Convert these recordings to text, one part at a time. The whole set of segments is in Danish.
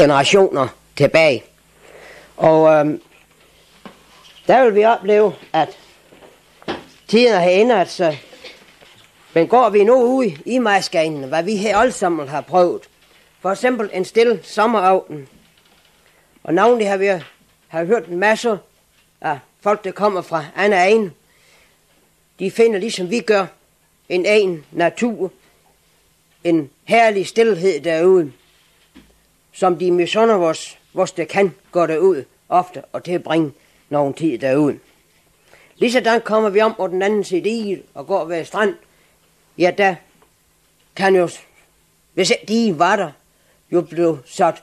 generationer tilbage. Og der vil vi opleve, at tiden har ændret sig. Men går vi nu ude i Majskanen, hvad vi her alle sammen har prøvet. For eksempel en stille sommeraften. Og navnlig har vi hørt en masse af folk, der kommer fra andre egne. De finder ligesom vi gør en egen natur, en herlig stillhed derude, som de misunder vores der kan gå derud ofte og tilbringe nogen tid derude. Ligesådan kommer vi om på den anden side i og går ved strand. Ja, der kan jo, hvis ikke de var der, jo blive sat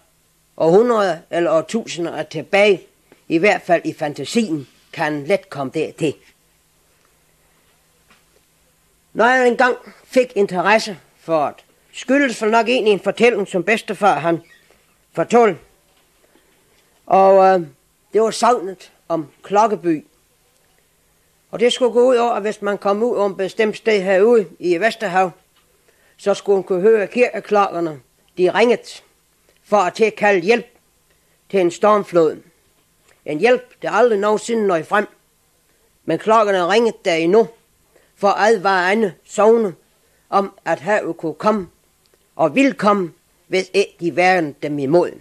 århundreder eller årtusinder tilbage. I hvert fald i fantasien kan let komme dertil. Når jeg engang fik interesse for det, skyldes for nok egentlig en fortælling, som bedstefar han fortalte. Og det var savnet om Klokkeby. Og det skulle gå ud over, at hvis man kom ud over en bestemt sted herude i Vesterhav, så skulle man kunne høre kirkeklokkerne. De ringede for at tilkalde hjælp til en stormflod. En hjælp, der aldrig nogensinde nåede frem. Men klokkerne ringede der endnu for at advare andre sogne om, at havet kunne komme og ville komme, hvis ikke de værende dem imod.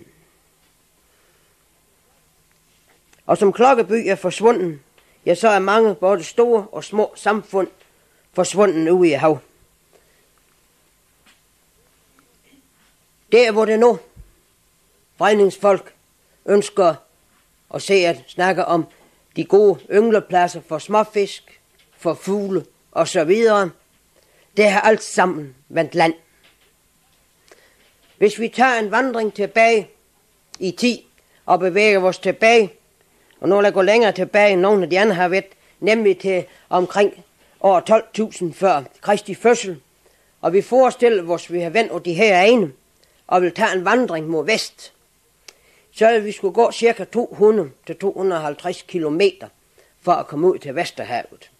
Og som Klokkeby er forsvunden, ja, så er mange både store og små samfund forsvunden ude i hav. Der hvor det nu brændningsfolk ønsker at se at snakke om de gode ynglepladser for småfisk, for fugle og så videre, det har alt sammen vendt land. Hvis vi tager en vandring tilbage i tid og bevæger os tilbage, og nu vil jeg gå længere tilbage end nogle af de andre har været, nemlig til omkring år 12.000 før Kristi fødsel, og vi forestiller os, at vi har vendt over de her ene, og vil tage en vandring mod vest, så vil vi skulle gå cirka 200-250 kilometer for at komme ud til Vesterhavet.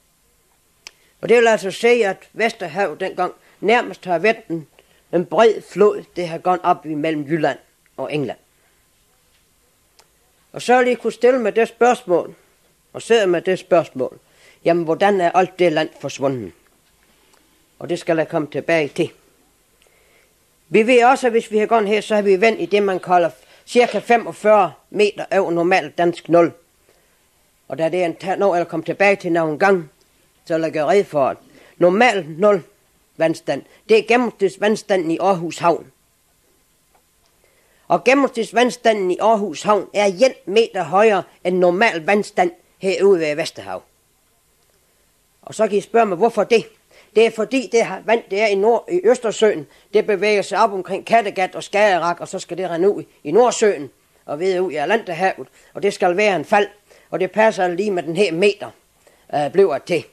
Og det vil altså sige, at Vesterhavet dengang nærmest har været en bred flod, det har gået op imellem Jylland og England. Og så lige kunne stille med det spørgsmål, og sidde med det spørgsmål, jamen hvordan er alt det land forsvundet? Og det skal jeg komme tilbage til. Vi ved også, at hvis vi har gået her, så har vi vendt i det, man kalder cirka 45 meter over normal dansk 0. Og da det er en når jeg kommer tilbage til nogle gang, så vil jeg gøre red for, at normal 0 vandstand, det er gennemsnitsvandstanden i Aarhus Havn. Og gennemsnitsvandstanden i Aarhus Havn er 1 meter højere end normal vandstand herude ved Vesterhav. Og så kan I spørge mig, hvorfor det? Det er fordi, det her vand, det er i Østersøen, det bevæger sig op omkring Kattegat og Skagerrak, og så skal det rende ud i Nordsøen og videre ud i Atlanterhavet, og det skal være en fald, og det passer lige med den her meter, bliver til.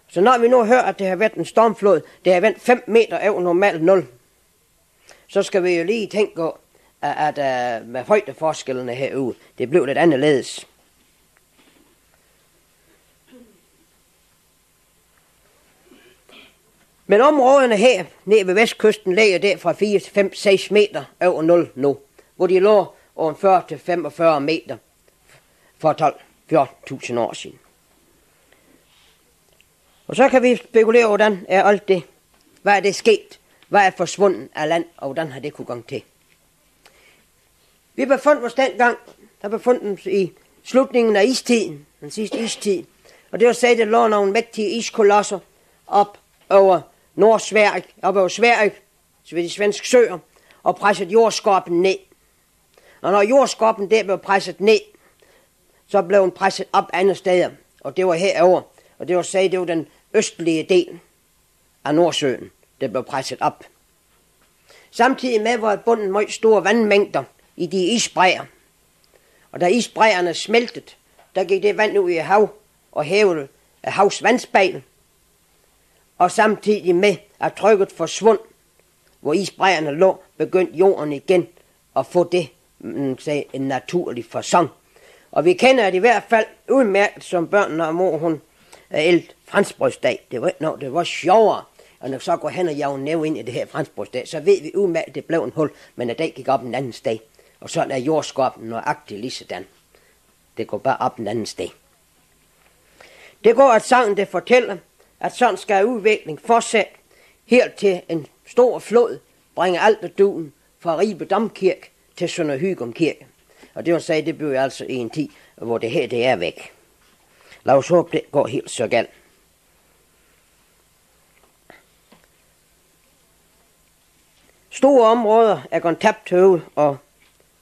Så når vi nu hører, at det har været en stormflod, det har vendt 5 meter over normal 0, så skal vi jo lige tænke på, at med højdeforskellene herude, det blev lidt anderledes. Men områderne her, nede ved vestkysten, ligger der fra 4 til 5, 6 meter over 0 nu, hvor de lå over 40 til 45 meter for 12-14.000 år siden. Og så kan vi spekulere, hvordan er alt det, hvad er det sket, hvad er forsvundet af land, og hvordan har det kunne gå til. Vi befandt os dengang, der befandt os i slutningen af istiden, den sidste istid, og det var sagt, at der lå nogle mægtige iskolosser op over Nordsverige, op over Sverige, så ved de svenske søer, og presset jordskorpen ned. Og når jordskorpen der blev presset ned, så blev den presset op andre steder, og det var herover, og det var sagt, det var den østlige del af Nordsøen, der blev presset op. Samtidig med var bunden meget store vandmængder i de isbræer. Og da isbræerne smeltede, der gik det vand ud i hav og hævede havs vandspejl. Og samtidig med at trykket forsvundt, hvor isbræerne lå, begyndte jorden igen at få det, en naturlig facon. Og vi kender det i hvert fald udmærket, som børnene og mor, hun ældte franskbrødsdag. Det var ikke noget, det var sjovere. Og når så går hen og jager næve ind i det her franskbrødsdag, så ved vi udmærket, at det blev en hul, men at det gik op en anden sted. Og sådan er jordskorpen nøjagtigt lige sådan. Det går bare op en anden sted. Det går, at sangen det fortæller, at sådan skal udvikling fortsætte helt til en stor flod bringer alt af duen fra Ribe Domkirke til Sønder Hygum Kirke. Og det vil sige, det bliver altså i en tid, hvor det her det er væk. Lad os håbe, det går helt så galt. Store områder er gået tabt til øve, og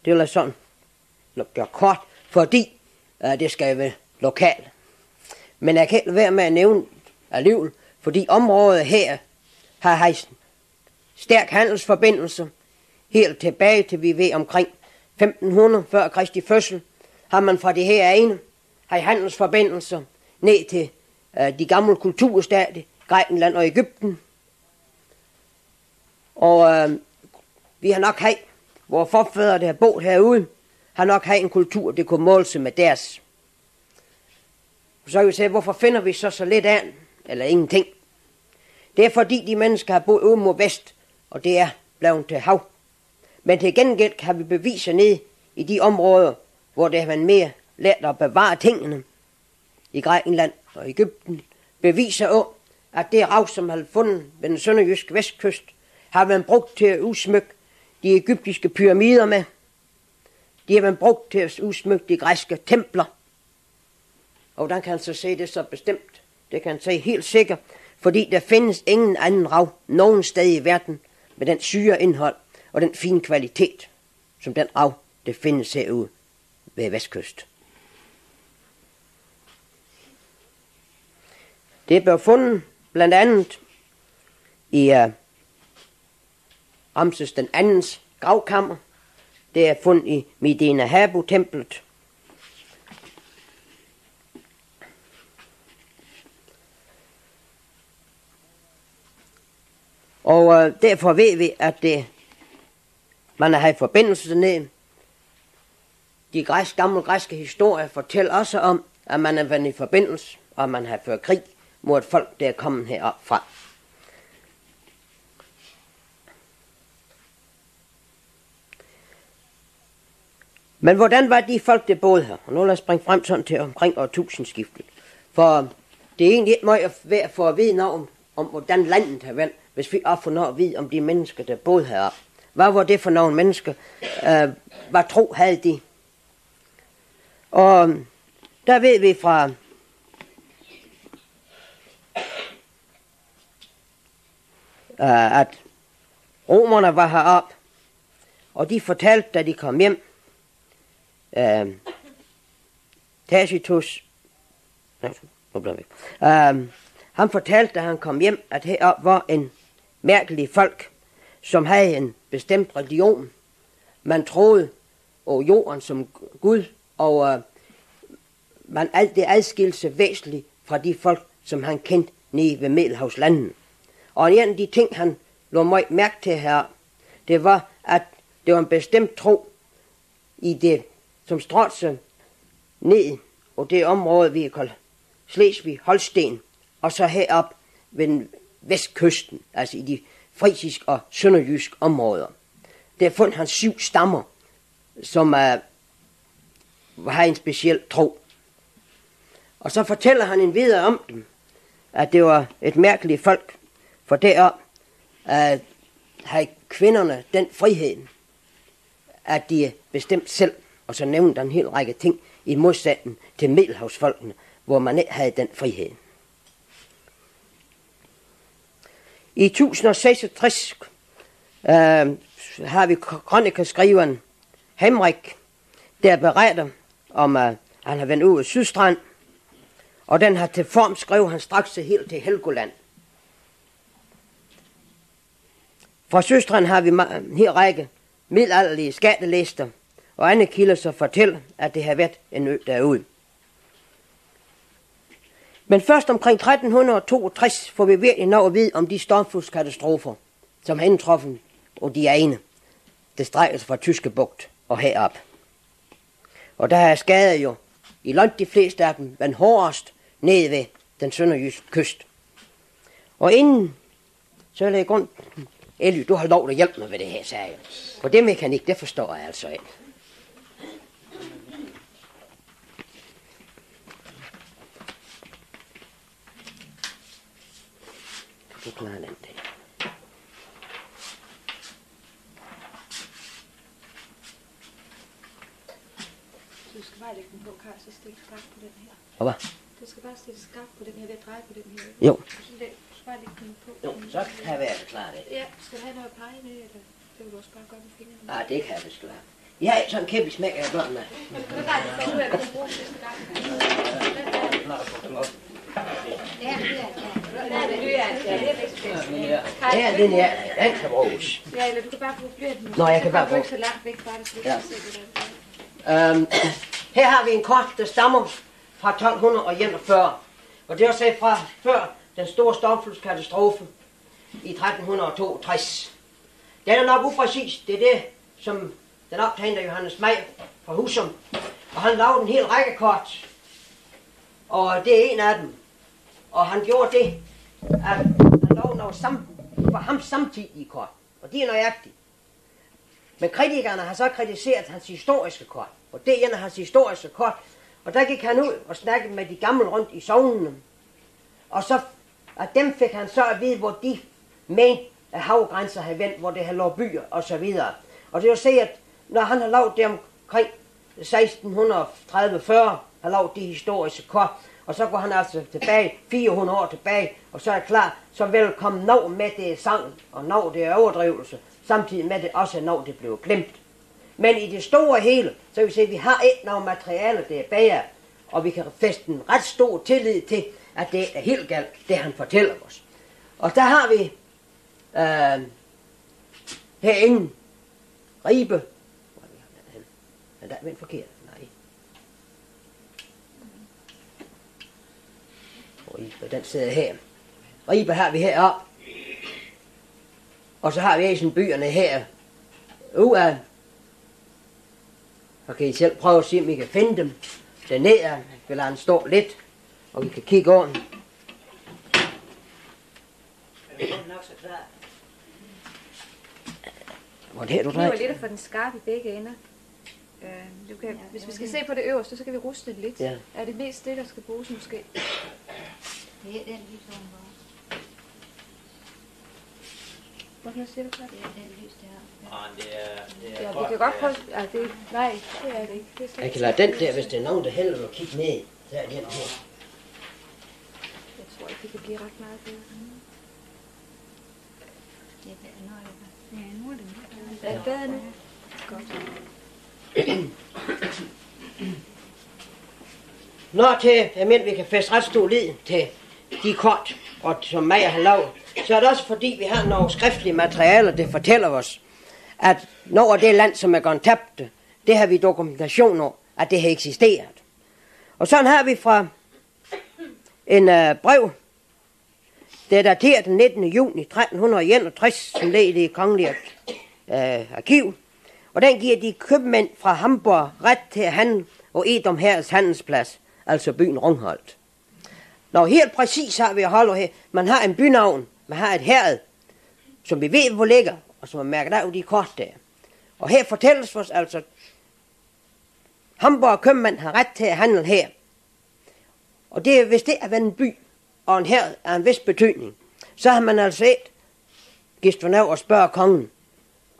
det er sådan gøre kort, fordi det skal være lokalt. Men jeg kan ikke være med at nævne alligevel, fordi området her har haft stærk handelsforbindelse helt tilbage til vi ved omkring 1500 før Kristi fødsel, har man fra det her ene har handelsforbindelser ned til de gamle kulturstater, Grækenland og Egypten. Og vi har nok haft, vores forfædre, der har boet herude, har nok haft en kultur, det kunne måle sig med deres. Så kan vi sige, hvorfor finder vi så lidt af, eller ingenting? Det er fordi, de mennesker har boet ude mod vest, og det er blevet til hav. Men til gengæld kan vi bevise ned i de områder, hvor det har været mere let at bevare tingene. I Grækenland og Egypten beviser også, at det rav, som har fundet ved den sønderjyske vestkyst, har været brugt til at udsmykke de egyptiske pyramider med. De har været brugt til at udsmykke de græske templer. Og hvordan kan han så se det så bestemt? Det kan han sige helt sikkert, fordi der findes ingen anden rav nogen sted i verden med den syreindhold og den fine kvalitet, som den rav, det findes herude ved vestkyst. Det blev fundet blandt andet i Ramses den andens gravkammer. Det er fundet i Medina Habu-templet. Og derfor ved vi, at man har haft forbindelse ned. De gamle græske historier fortæller også om, at man har været i forbindelse, og man har ført krig mod et folk, der er kommet herop fra. Men hvordan var de folk, der boede her? Og nu lad os springe frem sådan til omkring årtusindskiftet. For det er egentlig ikke meget værd for at vide noget om hvordan landet har været, hvis vi også får noget at vide om de mennesker, der boede heroppe. Hvad var det for nogle mennesker? Hvad tro havde de? Og der ved vi fra at romerne var heroppe, og de fortalte, da de kom hjem, Tacitus, han fortalte, da han kom hjem, at heroppe var en mærkelig folk, som havde en bestemt religion. Man troede på jorden som Gud, og man det adskilte sig væsentligt fra de folk, som han kendte nede ved Middelhavslandene. Og en af de ting, han lå meget mærke til her, det var, at det var en bestemt tro i det, som strådte sig ned og det område, vi kalder Slesvig, Holsten, og så herop ved vestkysten, altså i de frisiske og sønderjyske områder. Der fundet han 7 stammer, som har en speciel tro. Og så fortæller han en videre om dem, at det var et mærkeligt folk, for derop havde kvinderne den frihed, at de bestemt selv, og så nævnte han en hel række ting i modsætning til middelhavsfolkene, hvor man ikke havde den frihed. I 1066 har vi krønikeskriveren Henrik, der beretter om, at han har været ude af Sydstrand, og den har til form skrev han straks helt til Helgoland. Fra Sydstrand har vi en hel række middelalderlige skattelister, og andre kilder så fortæller, at det har været en ø derude. Men først omkring 1362 får vi virkelig noget at vide om de stormflodskatastrofer, som har indtruffet og de ene, det strækker sig fra Tyske Bugt og herop. Og der er skader jo i langt de fleste af dem, men hårdest nede ved den sønderjyske kyst. Og inden, så lægger grund, Elly, du har lov at hjælpe mig ved det her, sagde jeg. For det mekanik, det forstår jeg altså ikke. Du klarer den der. Du skal bare lægge den på, Karl, så stik skarpt på den her. Hvad? Du skal bare stikke skarpt på den her, det dreje på den her. Jo. Så du skal bare lægge den på. Jo, så kan jeg være klar det. Ja, skal du have noget pege med, eller det vil du også bare gøre med fingrene? Nej, det kan jeg vist klare. Jeg har ikke sådan en kæmpe smæk af børn med. Det er dejligt at finde ud af, hvad du bruger sidste gang. Ja, det er det. Det er den her, den kan bruges. Ja, eller du kan bare bruge blyanten. Nå, jeg kan bare bruge. bruge. Så langt væk fra det, så du Ja. kan se det der. Her har vi en kort, der stammer fra 1241. Og det er også fra før den store stormflodskatastrofe i 1362. Den er nok upræcis. Det er det, som den optegner Johannes Meyer fra Husum. Og han lavede en hel række kort. Og det er en af dem. Og han gjorde det, at han lavede noget for ham samtidige kort. Og de er nøjagtige. Men kritikerne har så kritiseret hans historiske kort. Og det er en af hans historiske kort. Og der gik han ud og snakkede med de gamle rundt i sognene. Og så, at dem fik han så at vide, hvor de mente, at havgrænser havde vendt, hvor det havde lå byer og så videre. Og det vil sige, at når han har lavet det omkring 1630-40, har lavet de historiske kort, og så går han altså tilbage, 400 år tilbage, og så er det klart, så velkommen når med det sang, og når det er overdrivelse, samtidig med det også når det blev glemt. Men i det store hele, så vil vi se, at vi har et noget materiale, det er bag, og vi kan fæste en ret stor tillid til, at det er helt galt, det han fortæller os. Og der har vi herinde Ribe. Men der er den forkert. Nej. Ribe, den sidder her. Ribe har vi heroppe. Og så har vi sådan byerne her ude. Så kan I selv prøve at se, om I kan finde dem. Dernede vil han stå lidt, og vi kan kigge over den. Det er nok så klart. Hvor det her, du Det var lidt at få den skarp i begge ender. Du kan, hvis vi skal se på det øverste, så kan vi ruste det lidt. Ja. Er det mest det, der skal bruges måske? Det er den lys ovenpå. Hvorfor siger du så? Det er den lys der. Og det er Ja, vi kan godt prøve... Ja, nej, det er det ikke. Det er Jeg kan lade den der, hvis det er nogen, der hellere vil kigge ned. Så er den her. Jeg tror ikke, det kan blive ret meget bedre. Nu er det. Er det bedre nu? Godt. Når til, jeg mener, vi kan fæste ret stor lid til de kort, og som Maja har lavet, så er det også fordi, vi har nogle skriftlige materialer, der fortæller os, at når det land, som er gået tabt, det har vi dokumentation af, at det har eksisteret. Og sådan har vi fra en brev, det er dateret den 19. juni 1361, som ligger i det kongelige arkiv. Og den giver de købmænd fra Hamburg ret til at handle og Edom Herreds handelsplads, altså byen Rungholt. Når helt præcis har vi at holde her, man har en bynavn, man har et herred, som vi ved, hvor ligger, og som er mærket af de kort der. Og her fortælles os altså, Hamburg købmand har ret til at handle her. Og det er, hvis det er været en by, og en herred er en vis betydning, så har man altså et gist for og spørge kongen,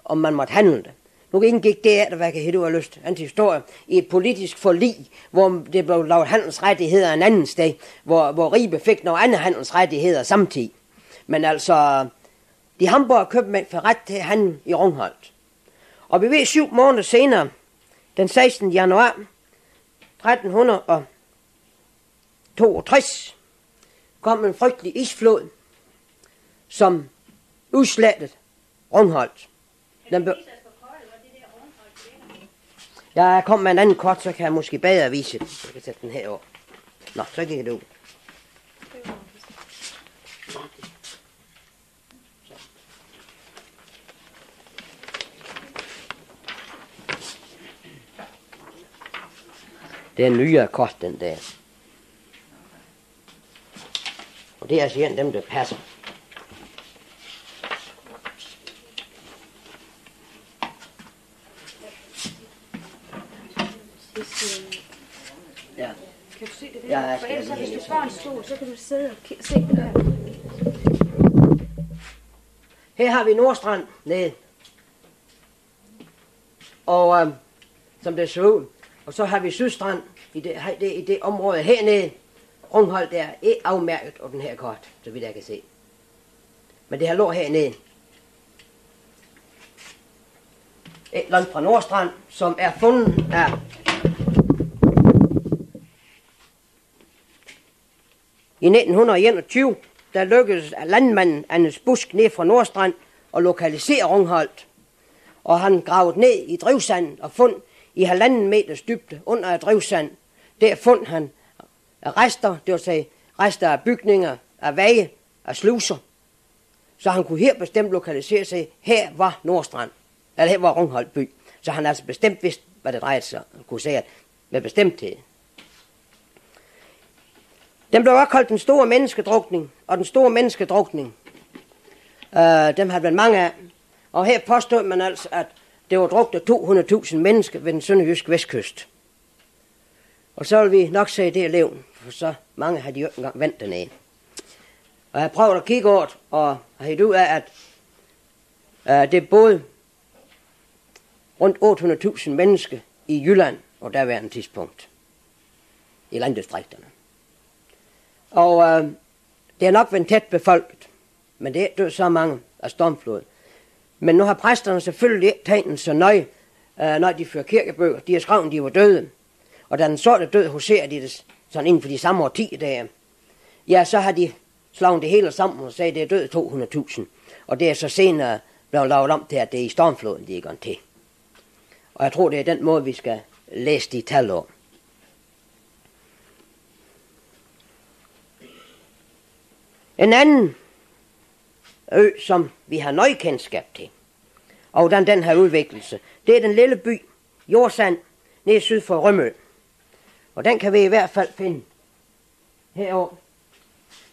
om man måtte handle det. Nu indgik det af, hvad kan du have lyst til historie, i et politisk forlig, hvor det blev lavet handelsrettigheder en anden sted, hvor Ribe fik nogle andre handelsrettigheder samtidig. Men altså, de Hamburg købmænd fik ret til at handle i Rungholt. Og vi ved 7 måneder senere, den 16. januar 1362, kom en frygtelig isflod, som udslettede Rungholt. Den blev... Jeg kom med en anden kort, så kan jeg måske bedre vise den. Jeg kan sætte den herover. Nå, så gik det ud. Det er en nyere kort, den der. Og det er altså en af dem, der passer. Ja. Kan du se det Ja, der? jeg For skal ellers så, lige hvis du se får en stol, så kan du sidde og se det der. Her har vi Nordstrand nede. Og som det ser ud. Og så har vi Sydstrand i det område hernede. Rungholt der er ikke afmærket på den her kort, så vidt jeg kan se. Men det her lå hernede. Et land fra Nordstrand, som er fundet af i 1921, der lykkedes landmanden Anders Busk ned fra Nordstrand og lokalisere Rungholt. Og han gravede ned i drivsanden og fundet i 1,5 meters dybde under drivsand. Der fundet han rester, det vil sige rester af bygninger, af veje, af sluser. Så han kunne her bestemt lokalisere sig, her var Nordstrand, eller her var Rungholt by. Så han altså bestemt vidste, hvad det drejede sig, han kunne sige med bestemthed. Den blev også kaldt den store menneskedrukning, og den store menneskedrukning, dem har været mange af. Og her påstod man altså, at det var druknet 200.000 mennesker ved den sønderjyske vestkyst. Og så vil vi nok sige det er levn, for så mange har de jo ikke engang vendt dernede. Og jeg har prøvet at kigge over det, og har helt ud af, at det er både rundt 800.000 mennesker i Jylland, og der var en tidspunkt i landdistrikterne. Og det er nok været tæt befolket, men det er død så mange af stormflod. Men nu har præsterne selvfølgelig ikke tegnet så nøje, når de fører kirkebøger. De har skrevet, de var døde. Og da den sorte død huserer de det sådan inden for de samme årtier der, ja, så har de slået det hele sammen og sagt, at det er død 200.000. Og det er så senere blevet lavet om til, at det er i stormfloden, de er gået til. Og jeg tror, det er den måde, vi skal læse de tal om. En anden ø, som vi har nøjekendskab til, og hvordan den her udviklelse, det er den lille by, Jordsand, nede syd for Rømø. Og den kan vi i hvert fald finde herovre.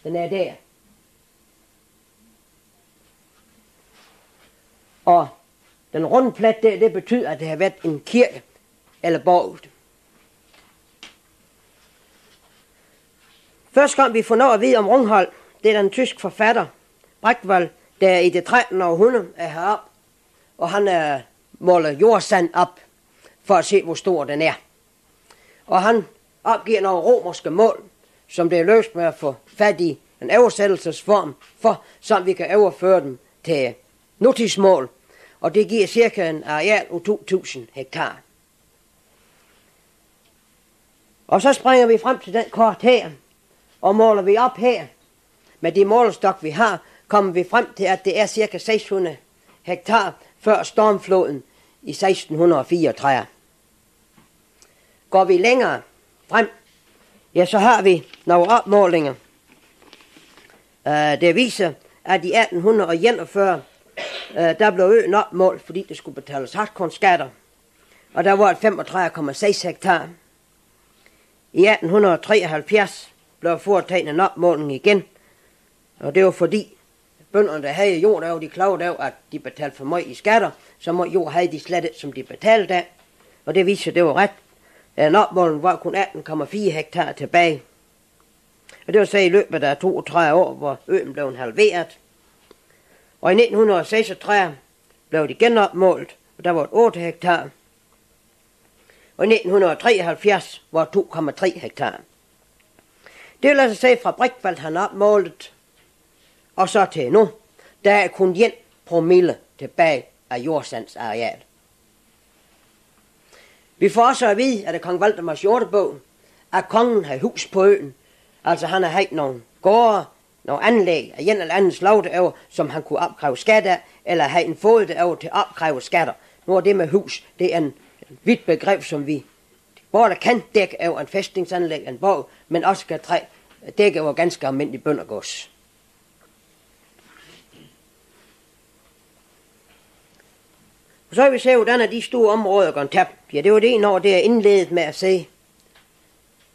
Den er der. Og den runde plet der, det betyder, at det har været en kirke eller borg. Første gang vi får noget at vide om Rungholt, det er den tysk forfatter, Brechtwald, der i det 13. århundrede er heroppe, og han måler jordsand op, for at se, hvor stor den er. Og han opgiver nogle romerske mål, som det er løst med at få fat i en oversættelsesform, for så vi kan overføre dem til nutidsmål, og det giver cirka en areal af 2.000 hektar. Og så springer vi frem til den kort her, og måler vi op her, med de målestok vi har, kommer vi frem til, at det er cirka 600 hektar før stormfloden i 1634. Går vi længere frem, ja, så har vi nogle opmålinger. Det viser, at i 1841, der blev øen opmålt, fordi det skulle betales hartkornskatter. Og der var 35,6 hektar. I 1873 blev foretaget en opmåling igen. Og det var fordi bønderne, der havde jord, der var de klagede af, at de betalte for meget i skatter. Så meget jord havde de slet ikke, som de betalte af. Og det viser, at det var ret. En opmåling var kun 18,4 hektar tilbage. Og det var så i løbet af 32 år, hvor øen blev halveret. Og i 1936 blev de genopmålt, og der var 8 hektar. Og i 1973 var 2,3 hektar. Det vil altså sige, fra Brechtwald han opmålet, og så til nu, der er kun 1 promille tilbage af Jordsands areal. Vi får også at vide, at kong Valdemars jordebog, at kongen har hus på øen. Altså han har haft nogle gårde, nogle anlæg af en eller anden slag derovre, som han kunne opkræve skat af, eller have en fod derovre til at opkræve skatter. Nu er det med hus, det er en vidt begreb, som vi både kan dække over en fæstningsanlæg, en borg, men også kan dække over ganske almindelig bøndergods. Og så vil vi se, hvordan er de store områder går tabt. Ja, det var det, når det er indledet med at se,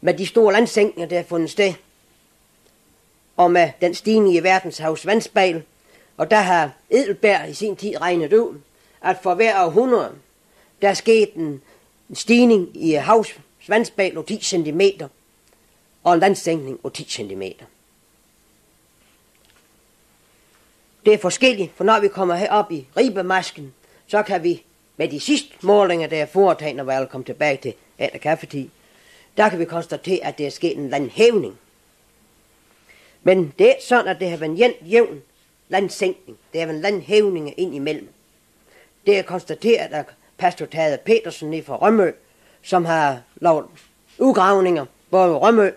med de store landsænkninger, der er fundet sted, og med den stigning i verdenshavs vandspejl. Og der har Edelberg i sin tid regnet ud, at for hver århundrede, der skete en stigning i havs vandspejl på 10 cm og en landsænkning på 10 cm. Det er forskelligt, for når vi kommer herop i Ribemasken, så kan vi med de sidste målinger, der er foretaget, når vi alle kommer tilbage til efter kaffetid, der kan vi konstatere, at det er sket en landhævning. Men det er sådan, at det har været en jævn landsænkning. Det har været en landhævning ind imellem. Det er konstateret af pastor Tage Petersen nede fra Rømø, som har lavet udgravninger både i Rømø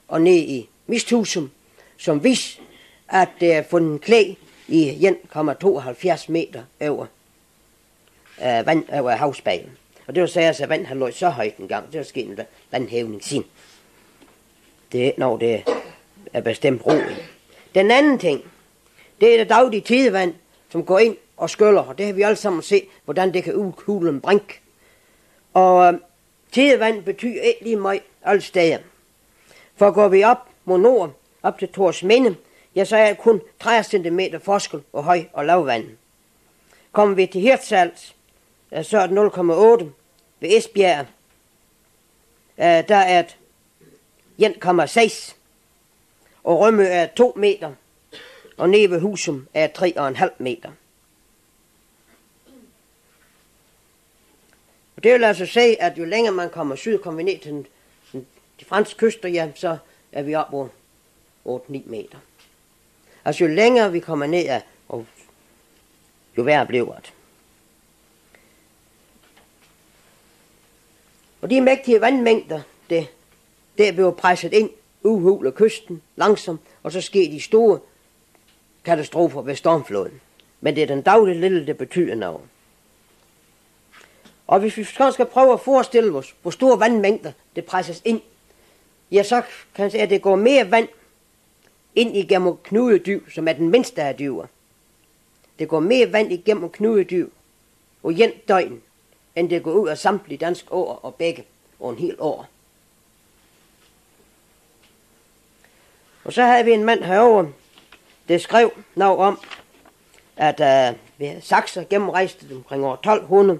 og nede i Misthusum, som viser, at det er fundet klæ i 1,72 meter over vand over havspejlen. Og det vil sige, at vand har løjet så højt en gang. Det er sket en landhævning siden. Det er ikke noget, det er bestemt roligt. Den anden ting, det er det daglige tidevand, som går ind og skyller. Og det har vi alle sammen set, hvordan det kan udhule en brink. Og tidevand betyder ikke lige meget alle steder. For går vi op mod nord, op til Torsminde, ja, så er det kun 30 cm forskel på høj- og lavvand. Kommer vi til Hirtshals, så er det 0,8 ved Esbjerg. Der er det 1,6, og Rømø er 2 meter, og nede ved Husum er 3,5 meter. Og det vil altså sige, at jo længere man kommer syd, kommer vi ned til de franske kyster, ja, så er vi op på 8-9 meter. Altså jo længere vi kommer ned, jo værre bliver det. Og de mægtige vandmængder, det bliver presset ind, udhuler kysten langsomt, og så sker de store katastrofer ved stormfloden. Men det er den daglige lille, det betyder noget. Og hvis vi skal prøve at forestille os, hvor store vandmængder det presses ind, ja, så kan man sige, at det går mere vand ind igennem Knudedyb, som er den mindste af dyber. Det går mere vand igennem Knudedyb og 1 døgn, end det går ud af samtlige danske åer og bække over en hel år. Og så havde vi en mand herovre, der skrev noget om, at sakser gennemrejste dem omkring år 1200,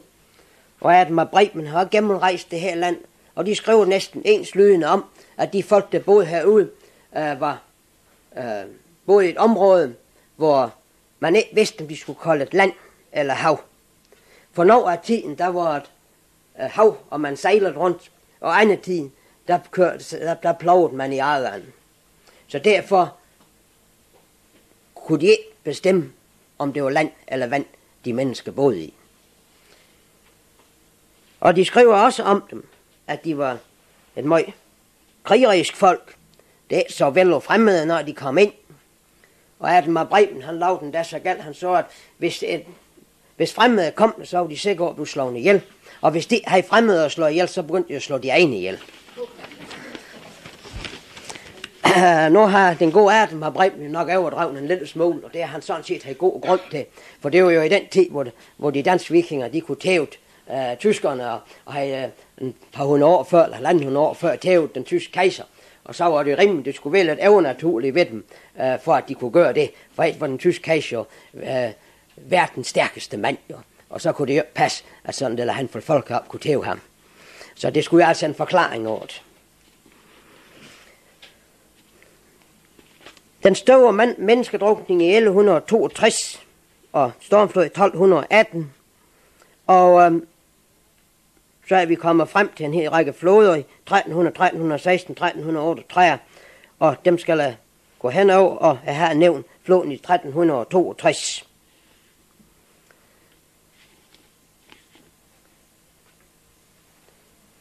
og at Bremen har gennemrejst det her land, og de skrev næsten enslydende om, at de folk, der boede herude, var boede i et område, hvor man ikke vidste, om de skulle kolde et land eller hav. For noget af tiden, der var et hav, og man sejlede rundt, og anden tiden, der plovede man i eget. Så derfor kunne de ikke bestemme, om det var land eller vand, de mennesker boede i. Og de skriver også om dem, at de var et meget krigerisk folk. Det er så vel og fremmede, når de kom ind. Og Adam Bremen, han lavede den der så galt, han så, at hvis fremmede kom, så var de sikkert blevet slået ihjel. Og hvis de havde fremmede at slå ihjel, så begyndte de at slå de egne ihjel. Nu har den gode Adam Bremen nok overdrevet en lille smule, og det har han sådan set havde god grund til. For det var jo i den tid, hvor de danske vikinger, de kunne tæve tyskerne, og havde et par hundrede år før, eller 100 år før, tævet den tyske kejser. Og så var det rimeligt, det skulle være lidt overnaturligt ved dem, for at de kunne gøre det. For et var den tyske kejser verdens stærkeste mand, jo. Og så kunne det jo passe, at sådan eller han for folk op kunne tæve ham. Så det skulle jo altså en forklaring over det. Den store menneskedrukning i 1162 og stormflod i 1218. Og så er vi kommet frem til en hel række floder i 1300, 1316, 1338. Og dem skal jeg gå henover, og jeg har nævnt floden i 1362.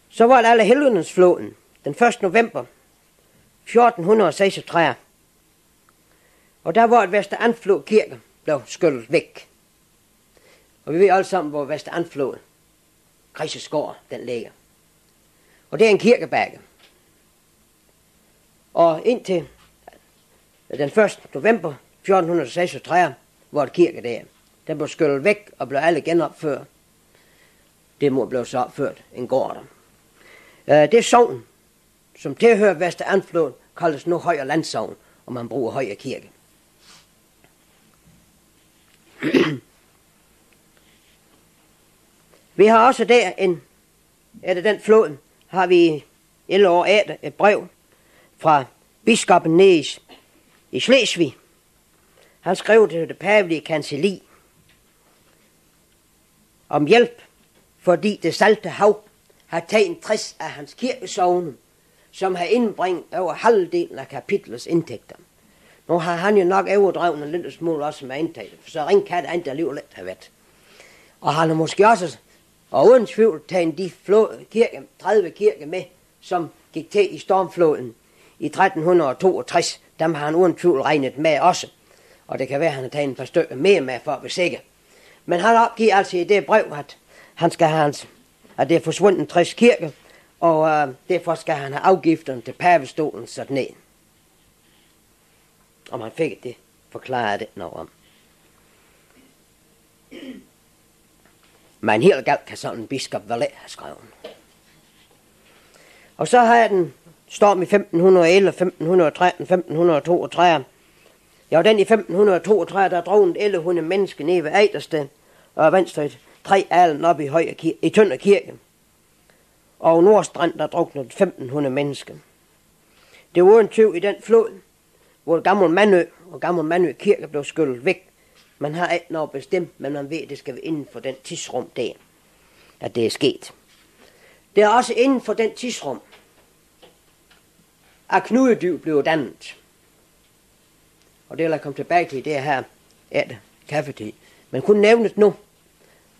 Så var det alle helgenes floden den 1. november 1436. Og der var et Vester Andflod kirke blev skyllet væk. Og vi ved alle sammen, hvor Vester Andflod, Græsesgård, den ligger. Og det er en kirkebakke. Og indtil den 1. november 1436 var det kirke der. Den blev skyllet væk og blev alle genopført. Det må blive så opført en gård der. Det sogn, som tilhører Vester Andflod, kaldes nu Højer Landsogn, og man bruger Højer Kirke. Vi har også der den flod, har vi 11 år efter et brev fra biskoppen nede i Slesvig. Han skrev til det pavelige kancelli om hjælp, fordi det salte hav har taget 60 af hans kirkesogne, som har indbringet over halvdelen af kapitlets indtægter. Nu har han jo nok overdrevet en lille smule også med indtægter, for så ring kan det andet alligevel lidt have været. Og han har måske også, og uden tvivl, taget de 30 kirker med, som gik til i stormfloden i 1362. Dem har han uden tvivl regnet med også. Og det kan være, at han har taget et par stykker mere med for at være sikker. Men han opgiver altså i det brev, at han skal have at det er forsvundet 60 kirker, og derfor skal han have afgifterne til pavestolen sat ned. Og man fik det, forklarer det noget om. Men helt galt kan sådan en biskop vel ikke have skrevet. Og så har den storm i 1511, 1513, 1532. Ja, og den i 1532, der drog en 1100 mennesker ned ved Ejdersted og Venstre 3 alen op i Tønder Kirke. Og Nordstrand, der druknede 1500 mennesker. Det var en tvivl i den flod, hvor Gammel Mandø Kirke blev skyllet væk. Man har ikke noget bestemt, men man ved, at det skal være inden for den tidsrum der, at det er sket. Det er også inden for den tidsrum, at Knudedyb blev dannet. Og det vil jeg komme tilbage til det her kaffetid. Men kun nævnet nu.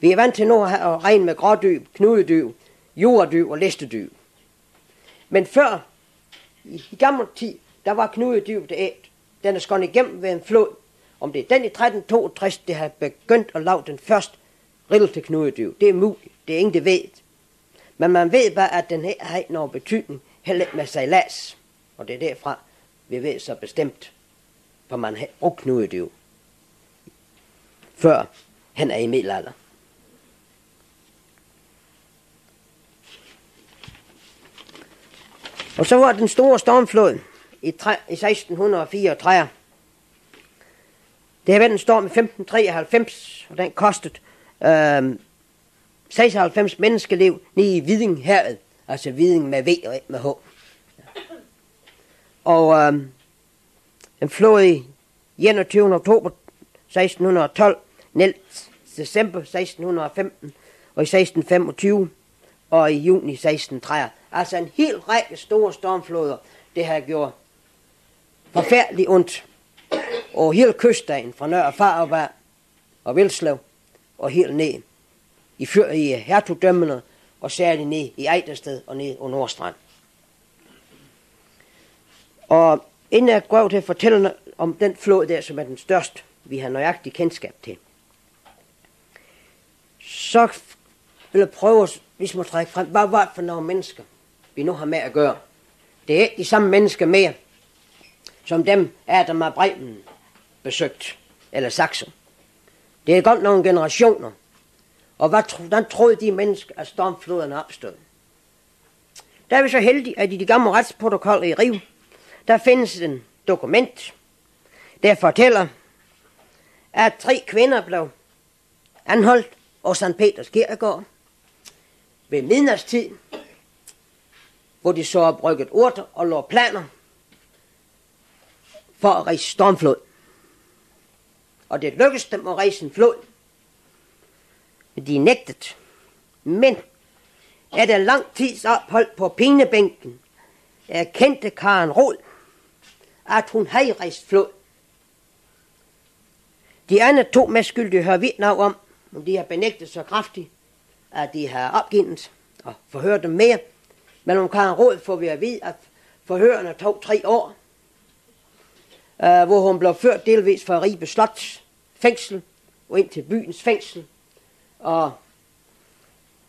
Vi er vant til nu at regne med grådyb, knudedyb, jordedyb og listedyb. Men før, i gammel tid, der var knudedyb det æt. Den er skåret igennem ved en flod. Om det er den i 1362, det har begyndt at lave den første rille til knudedyb. Det er muligt. Det er ingen, det ved. Men man ved bare, at den her har ikke nogen betydning. Heller ikke med sejlads. Og det er derfra, vi ved så bestemt. For man har brugt knudedyb. Før han er i middelalder. Og så var den store stormflod i 1634. Det har været en storm i 1593, og den kostede 96 menneskeliv nede i Viding Herred. Altså Viding med V og ikke med H. Og den flod i 21. oktober 1612, 9. december 1615 og i 1625 og i juni 1630. Altså en hel række store stormfloder, det har gjort forfærdeligt ondt. Og hele kystdagen fra Nørre Farvær og Vilslev og helt ned i hertugdømmerne og særligt ned i Ejdersted og ned på Nordstrand. Og inden jeg går til at fortælle om den flod der, som er den største, vi har nøjagtig kendskab til, så vil jeg prøve, hvis man trækker frem, hvad var det for nogle mennesker, vi nu har med at gøre. Det er ikke de samme mennesker mere, som dem Adam af Bremen besøgt, eller Saxo. Det er godt nogle generationer. Og hvordan troede de mennesker, at stormfloderne opstod? Der er vi så heldige, at i de gamle retsprotokoller i Riv, der findes en dokument, der fortæller, at 3 kvinder blev anholdt og St. Peters Kirkegård ved midnatstid, hvor de så brygget urter og lå planer for at rejse stormflod. Og det lykkedes dem at rejse en flod. De nægtet. Men er der lang tids ophold på pinebænken, erkendte Karen Rod, at hun havde rejst flod. De andre 2 medskyldige hører vidt noget om de har benægtet så kraftigt, at de har opgivet og forhørt dem mere. Men om Karen Rod får vi at vide, at forhørene tog 3 år, hvor hun blev ført delvis fra Ribe Slots fængsel og ind til byens fængsel.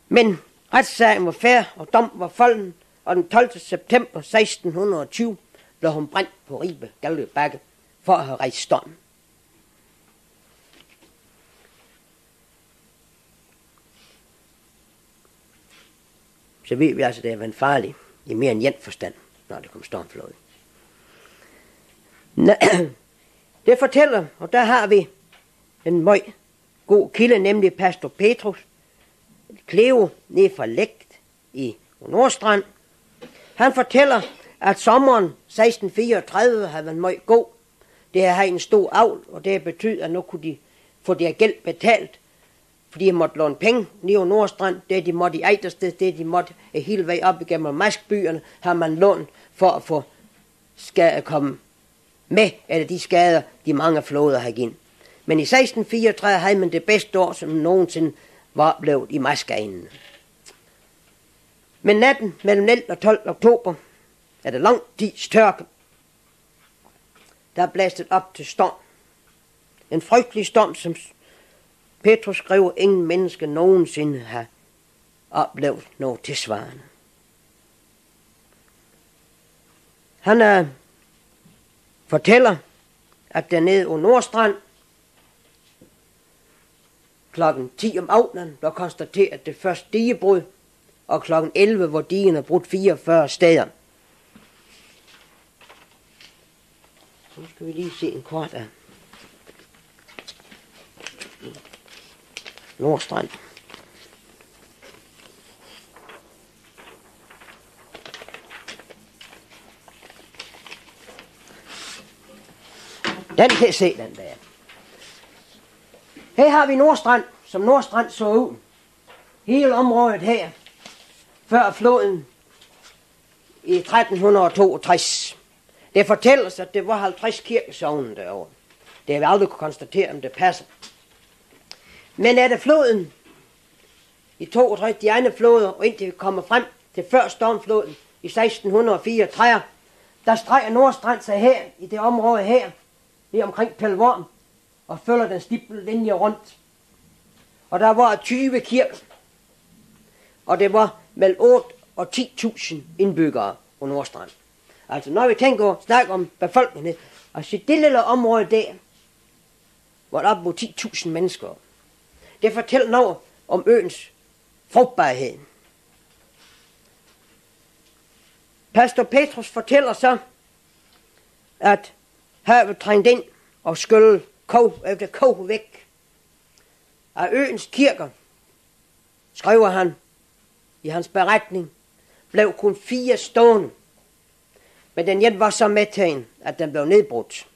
Men retssagen var fair, og dom var falden, og den 12. september 1620 blev hun brændt på Ribe Gallebakke for at have rejst storm. Så ved vi altså, at det har været farligt i mere end én forstand, når det kom stormflod. Det fortæller, og der har vi en meget god kilde, nemlig pastor Petrus Cleo nede fra Lægt i på Nordstrand. Han fortæller, at sommeren 1634 havde været meget god. Det havde en stor avl, og det betød, at nu kunne de få deres gæld betalt, fordi de måtte låne penge nede på Nordstrand. Det de måtte i Ejdersted, det de måtte hele vej op igennem Maskbyerne, har man lånt for at få komme med, eller de skader, de mange floder har givet. Men i 1634 havde man det bedste år, som nogensinde var oplevet i Maskegnen. Men natten mellem 11. og 12. oktober er det lang tids tørke. Der er blæstet op til storm. En frygtelig storm, som Petrus skriver, ingen menneske nogensinde har oplevet noget tilsvarende. Han fortæller, at dernede på Nordstrand klokken 10 om aftenen blev konstateret det første digebrud, og klokken 11, hvor digen er brudt 44 steder. Så nu skal vi lige se en kort af Nordstrand. Den kan I se, den der. Her har vi Nordstrand, som Nordstrand så ud. Hele området her, før floden i 1362. Det fortælles, at det var 50 kirkesogne derovre. Det har vi aldrig kunne konstatere, om det passer. Men er det floden i 62, de andre floder, og indtil vi kommer frem til før stormfloden i 1634, der streger Nordstrand sig her, i det område her, lige omkring Pelvorm, og følger den stiplede linje rundt. Og der var 20 kirker, og det var mellem 8 og 10.000 indbyggere på Nordstrand. Altså når vi snakker om befolkningen, altså det lille område der, hvor der er op mod 10.000 mennesker, det fortæller noget om øens frugtbarhed. Pastor Petrus fortæller så, at havet trængte ind og skyllede kog væk. Af øens kirker, skriver han i hans beretning, blev kun 4 stående. Men den ene var så med til, at den blev nedbrudt.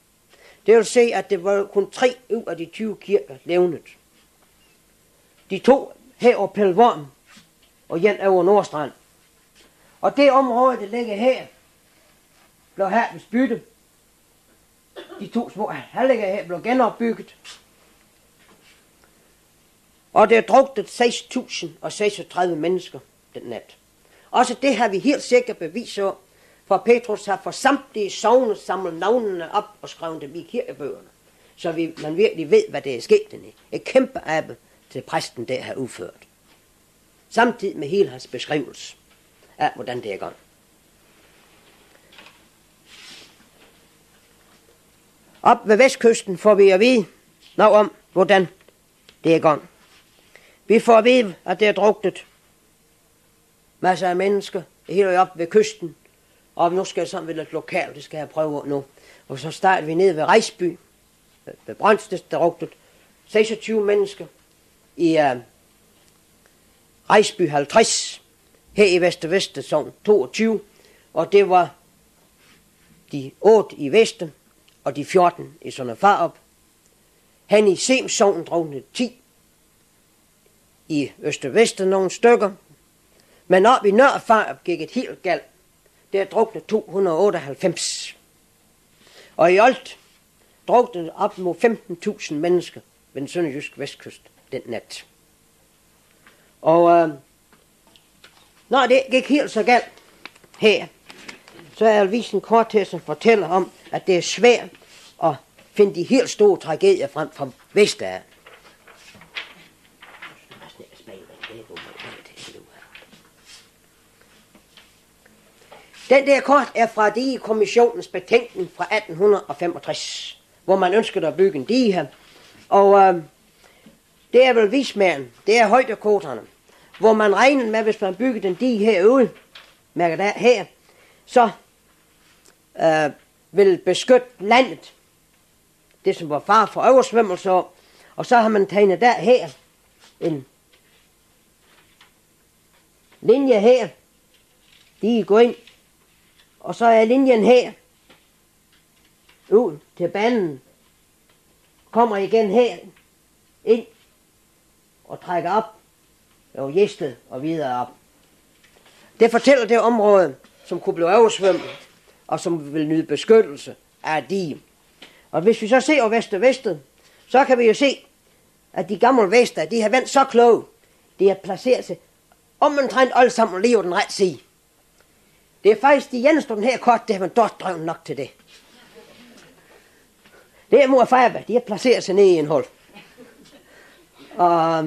Det vil sige, at det var kun 3 ud af de 20 kirker levnet. De 2 her over Pelvorm og en over Nordstrand. Og det område, der ligger her, blev havets bytte. De 2 små halvlægger her blev genopbygget. Og det er druknet 6.036 mennesker den nat. Også det har vi helt sikkert bevis på, for Petrus har for samtlige sogne samlet navnene op og skrevet dem i kirkebøgerne. Så man virkelig ved, hvad det er sket dernede. Et kæmpe arbejde til præsten der har udført. Samtidig med hele hans beskrivelse af, hvordan det er gået. Op ved vestkysten får vi at vide noget om, hvordan det er gået. Vi får at vide, at det er druknet masser af mennesker helt op ved kysten. Og nu skal jeg sådan ved lidt lokalt, det skal jeg prøve nu. Og så starter vi ned ved Rejsby, ved Brøndsted, der druknet 26 mennesker. I Rejsby 50, her i Vester Sogn 22. Og det var de 8 i Vesten, og de 14 i Sønder Farup. Han i Sems Sogn druknet 10. I Øster nogle stykker. Men op i Nørre Farup gik et helt galt. Der druknede 298. Og i alt druknede op mod 15.000 mennesker ved den sønderjyske vestkyst den nat. Og når det gik helt så galt her, så er jeg vist en kort her, som fortæller om, at det er svært at finde de helt store tragedier frem fra Vestad. Den der kort er fra Digekommissionens betænkning fra 1865, hvor man ønskede at bygge en dige her. Og det er vel vismæren, det er højdekorterne, hvor man regner med, hvis man bygger den dige herude, mærker der her, så vil beskytte landet, det som var far for oversvømmelser, og så har man tegnet der her en linje her, de går ind, og så er linjen her, ud til banen, kommer igen her, ind, og trækker op, og Jested og videre op. Det fortæller det område, som kunne blive oversvømmet, og som vil nyde beskyttelse af dige. Og hvis vi så ser over Vestet, så kan vi jo se, at de gamle Vester, de har vendt så kloge, de har placeret sig omtrent alle sammen lige på den rette side. Det er faktisk de eneste den her kort, det har man dog drevet nok til det. Det er mor og far, de har placeret sig nede i en hul. Og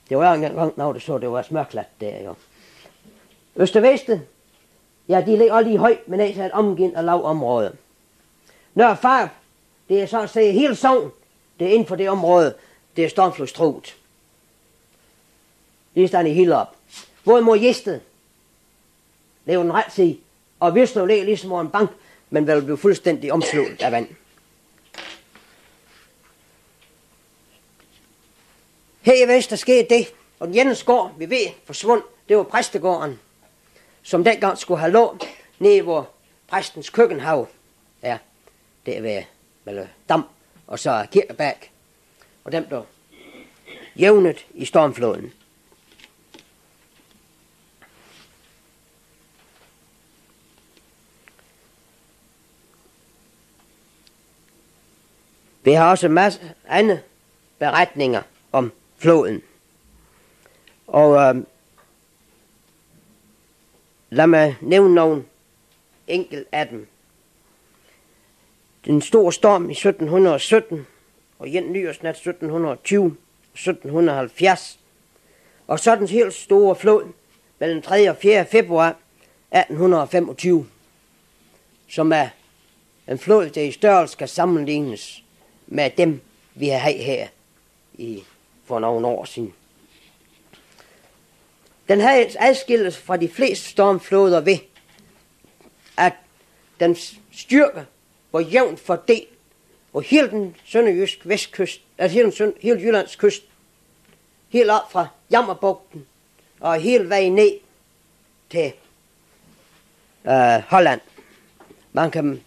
det var en gang, når det så, det var smørklat der jo. Øst-Vestet, ja, de ligger også lige højt, men det er et omgivet af lavområde. Nørre Farp, det er så at sige hele sogn, det er inden for det område, det er stormflodstruet. Lige stand i hele op. Hvorimod Jested, det er jo den ret side, og Vilslev ligger ligesom over en bank, men vil blive fuldstændig omsluttet af vand. Her i vest, der skete det, og den eneste gård, vi ved, forsvundt, det var præstegården, som dengang skulle have lå nede hvor præstens køkkenhav er. Det er ved Dam, og så Kirkebæk, og dem der jævnet i stormfloden. Vi har også en masse andre beretninger om floden. Og lad mig nævne nogle enkelt af dem. Den store storm i 1717, og igen nyårsnat 1720, 1770, og så den helt store flod mellem 3. og 4. februar 1825, som er en flod, der i størrelse skal sammenlignes med dem, vi har her for nogle år siden. Den her adskilles fra de fleste stormfloder ved, at den styrke var jævnt fordelt på hele den sønderjysk vestkyst, altså hele Jyllands kyst, helt op fra Jammerbugten og hele vejen ned til Holland. Man kan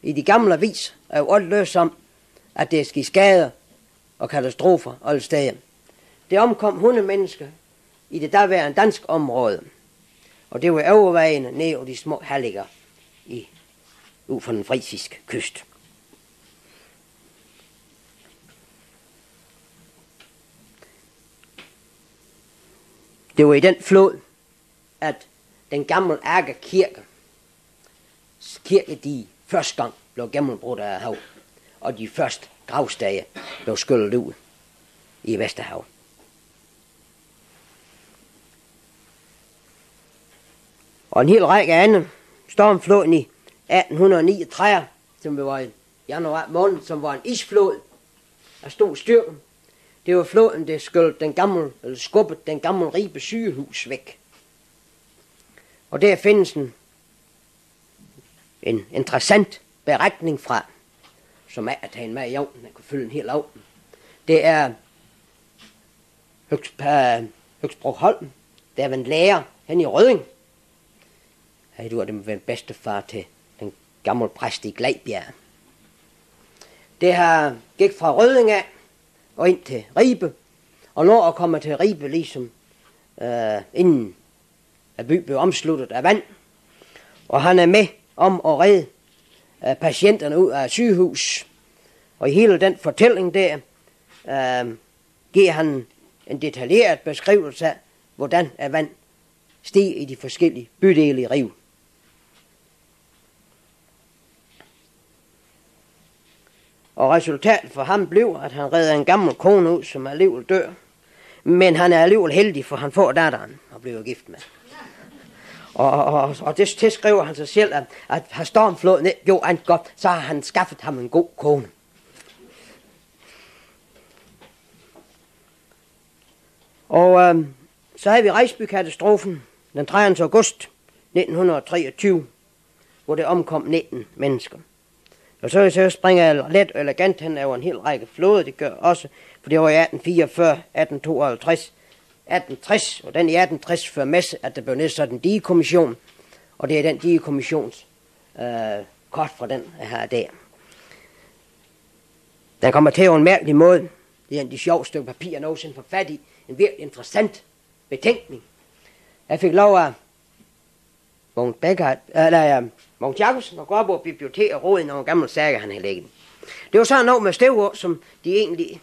i de gamle avis er jo også løs om, at det er sket skader og katastrofer alle steder. Det omkom 100 mennesker i det daværende dansk område, og det var overvejende ned over de små halliger ud for den frisiske kyst. Det var i den flod, at den gamle Ærke kirke, de første gang blev gennembrudt af hav, og de første gravsteder blev skyllet ud i Vesterhav. Og en hel række andre stormfloden i 1839, som var i januar måned, som var en isflod af stor styrke. Det var floden, der skubbede den gamle Ribe sygehus væk. Og der findes en interessant beretning fra, som er at tage en med i jorden, der kunne fylde en hel aften. Det er Høgsbro Holm, der var en lærer hen i Rødding. Hey, du var den bedste far til den gamle præst i Glejbjerg. Det har gik fra Rødding af og ind til Ribe, og når at komme til Ribe, ligesom inden at by blev omsluttet af vand, og han er med om at redde patienterne ud af sygehus. Og i hele den fortælling der giver han en detaljeret beskrivelse af, hvordan vand steg i de forskellige bydele i Ribe. Og resultatet for ham blev, at han redder en gammel kone ud, som alligevel dør. Men han er alligevel heldig, for han får datteren og bliver gift med. Og det tilskriver han sig selv, at har stormfloden ikke gjort andet godt, så har han skaffet ham en god kone. Og så havde vi Rejsby-katastrofen den 30. august 1923, hvor det omkom 19 mennesker. Og så springer jeg let og elegant hen over en hel række floder, det gør også, for det var i 1844, 1852, 1860, og den i 1860 fører med, at der blev nedsat en digekommission, Og det er den digekommissions kort fra den her der. Den kommer til på en mærkelig måde. Det er en af de sjove stykker papir, jeg nogensinde får fat i. En virkelig interessant betænkning. Jeg fik lov af Mogens Jacobsen at gå op på biblioteket og råde nogle gamle sager, han havde liggende. Det var sådan noget med støvår, som de egentlig...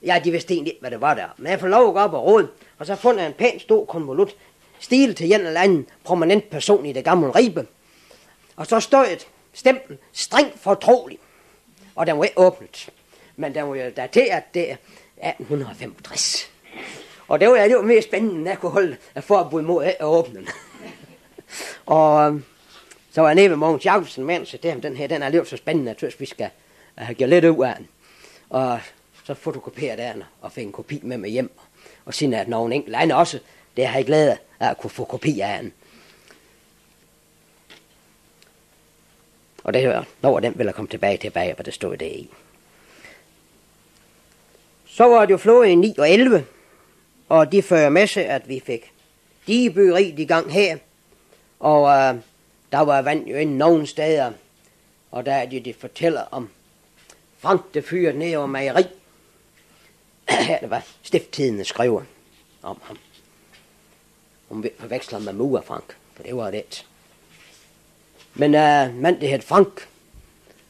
Ja, de vidste egentlig ikke, hvad det var der. Men jeg får lov at gå op og råde, og så fundet jeg en pæn stor konvolut stil til en eller anden prominent person i det gamle Ribe. Og så stod et stempel strengt fortrolig. Og den var ikke åbnet. Men den var jo dateret der 1865. Og det var mere spændende, end jeg kunne holde forbud mod at åbne den. Og så var jeg nede ved Mogens Jacobsen, men så det, den her, den er alligevel så spændende, at vi skal have gjort lidt ud af den. Og så fotokoperede jeg den og fik en kopi med mig hjem. Og siden at nogen enkelt andre også, det har jeg glædet af at kunne få kopi af den. Og det var, når den ville komme tilbage, hvad der stod der i. Så var det jo flået i 9 og 11, og de fører med sig, at vi fik digebyggeri i gang her. Og der var vand jo inde nogle steder, og der er de fortæller om Frank, der fyrede ned over mejeri. Her det var Stifttidende skriver om ham. Hun vil forveksle med Mur Frank, for det var det. Men mand, det hed Frank,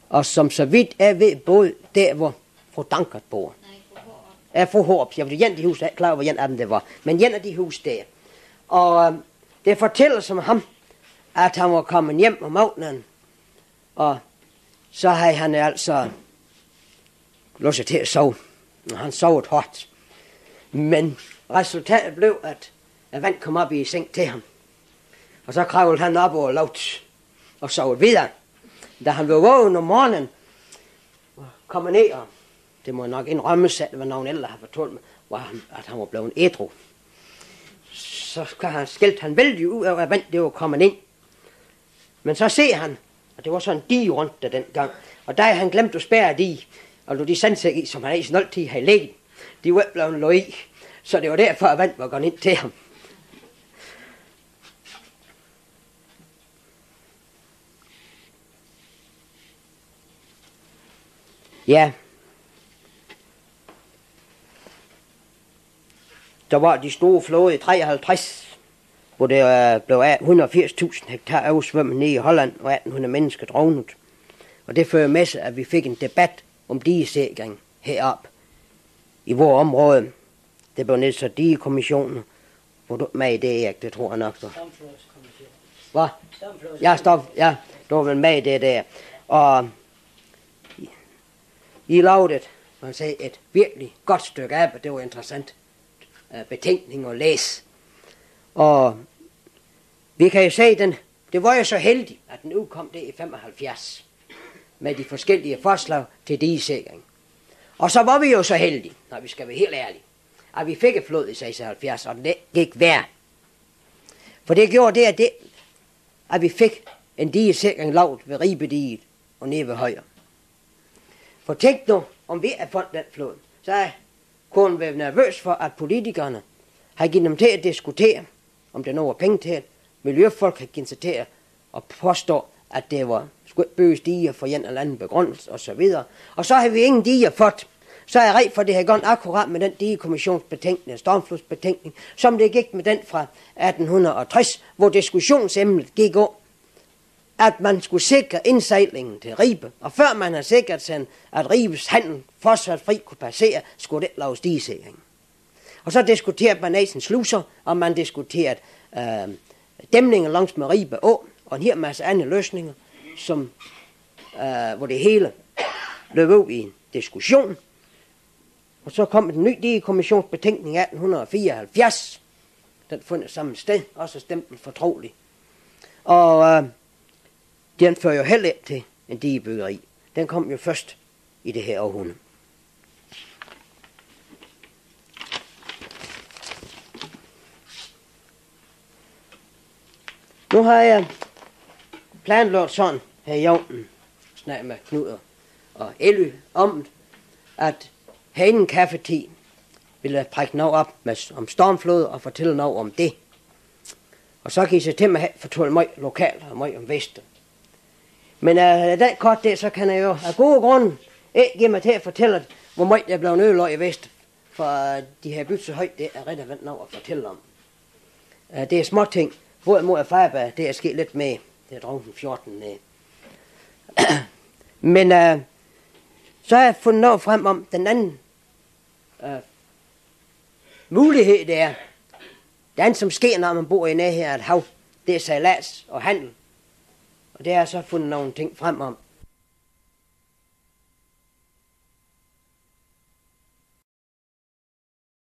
og som så vidt jeg ved, både der, hvor fru Dankert bor. Ja, fru Horps. Jeg ved, en af de hus, jeg er klar over, hvor en af dem det var. Men en af de hus der. Og det fortæller som ham, at han var kommet hjem om aftenen, og så havde han altså låst til at sove. Og han sov hårdt. Men resultatet blev, at vand kom op i seng til ham. Og så kravlede han op over låt og sov videre. Da han blev vågen om morgenen, kom han ned, og det må nok indrømmes, at det var nogen ældre, der havde fortalt mig, at han var blevet ædru. Så skældte han vældig ud af, at vand det var kommet ind. Men så ser han, og det var sådan en dige rundt der dengang, og der havde han glemt at spærre de, og de sandsæk i, som han i sin oldtid havde ligget, de var blevet lå i, så det var derfor, at vand var gået ind til ham. Ja. Der var de store floder i 53, hvor det blev af 180.000 hektar oversvømmet nede i Holland, og 1800 mennesker druknet. Og det fører med sig, at vi fik en debat om digesikring heroppe i vores område. Det blev nedsat digekommissioner. Hvor du med i det, Erik? Det tror jeg nok. Hvad? Ja, du var vel med i det der. Og I lavede et virkelig godt stykke af, og det var interessant betænkning at læse. Og vi kan jo se, det var jo så heldigt, at den udkom det i 75 med de forskellige forslag til digesikring. Og så var vi jo så heldige, når vi skal være helt ærlige, at vi fik et flod i 76, og det gik værd. For det gjorde det, at vi fik en digesikring lavet ved Ribediget og nede ved Højer. For tænk nu, om vi har fundet den flod, så kunne man være nervøs for, at politikerne har givet dem til at diskutere, om det nu var penge til, miljøfolk har givet sig til at påstå, at det var skulle bøges diger for en eller anden begrundelse og så videre. Og så har vi ingen diger fået. Så er jeg red for, at det har gået akkurat med den digekommissionsbetænkning, stormflodsbetænkning, som det gik med den fra 1860, hvor diskussionsemnet gik over, at man skulle sikre indsejlingen til Ribe. Og før man har sikret sig, at Ribes handel fortsat fri kunne passere, skulle det laves digesikring. Og så diskuterede man Asens sluser, og man diskuterede dæmninger langs med Ribe Å, og en hel masse andre løsninger, som, hvor det hele løb ud i en diskussion. Og så kom en ny digekommissionsbetænkning i 1874. Den fundet samme sted, også stempel fortrolig. Og den fører jo heller ikke til en digebyggeri. Den kom jo først i det her århundrede. Nu har jeg planlagt sådan her i jorden, snak med Knud og Elly om, at herinde en kaffetid vil jeg prække noget op om stormflod og fortælle noget om det. Og så kan I se til mig fortælle mig lokalt og mig om Vester. Men den kort der, så kan jeg jo af gode grunde ikke give mig til at fortælle, hvor meget jeg blev ødelagt i Vester. For de her bygget så højt, det er rigtig vant nok at fortælle om. Det er små ting. Hvorimod Fejrebær, det er sket lidt med. Det er drog den 14. Men så har jeg fundet noget frem om den anden mulighed, det er. Det andet, som sker, når man bor i nærheden af et hav, det er sejlads og handel. Og det har jeg så fundet nogle ting frem om.